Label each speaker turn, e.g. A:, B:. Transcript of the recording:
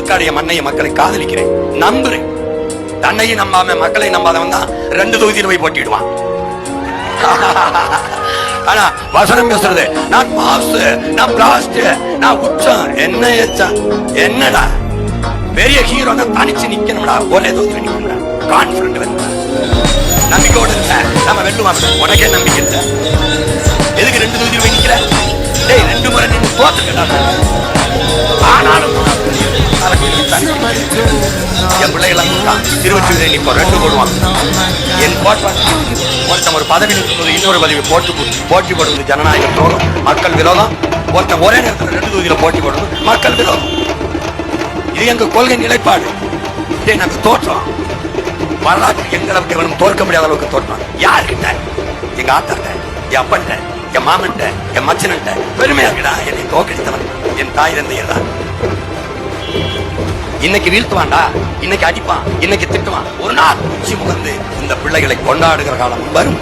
A: மக்காடைய மண்ணைய மக்களை காதலிக்கிறேன், நம்புறேன். தன்னையும் நம்பாம மக்களை நம்பாதவன் தான் 2 தொகுதியில் போய் போட்டிடுவான். ஆனா வசனம் பேசுறது, நான் மாசு, நான் பிளாஸ்ட், நான் உச்சம், என்ன ஏச்சா என்னடா பெரிய ஹீரோ தனிச்சு நிக்கணும்டா, ஒரே தொகுதி நிக்கணும்டா, கான்பிடன்ட் வேணும், நம்பிக்கையோட இல்ல நம்ம வெல்லுவாங்க. உனக்கே நம்பிக்கை இல்ல, எதுக்கு 2 தொகுதியில் போய் நிக்கிற? டேய் 2 முறை நின்று தோத்துக்கடா. ஆனாலும் என் பிள்ளைகள் திருவொற்றியூரில் இப்போ 2 போடுவாங்க. என் கோட்பாடு, ஒருத்தன் ஒரு பதவி இருக்கும்போது இன்னொரு பதவி போட்டி போடுவது ஜனநாயக துரோகம், மக்கள் விரோதம். ஒருத்தன் ஒரே நேரத்தில் 2 தொகுதியில் போட்டி போடுவது மக்கள் விரோதம். இது எங்க கொள்கை நிலைப்பாடு. நாங்க தோற்றோம், வரலாற்று எங்களுக்கு எவனும் தோற்க முடியாத அளவுக்கு தோற்றம். யாருக்கிட்ட? எங்க ஆத்தாட்ட, என் அப்பன்ட்ட, என் மாமன்ட்ட, என் மச்சன்ட்ட பெருமையா இருக்கடா, என்னை தோக்கடித்தவன் என் தாய் தந்தையர் தான். இன்னைக்கு வீழ்த்துவான்டா, இன்னைக்கு அடிப்பான், இன்னைக்கு திட்டுவான். ஒரு நாள் உச்சி முகந்து இந்த பிள்ளைகளை கொண்டாடுகிற காலம் வரும்.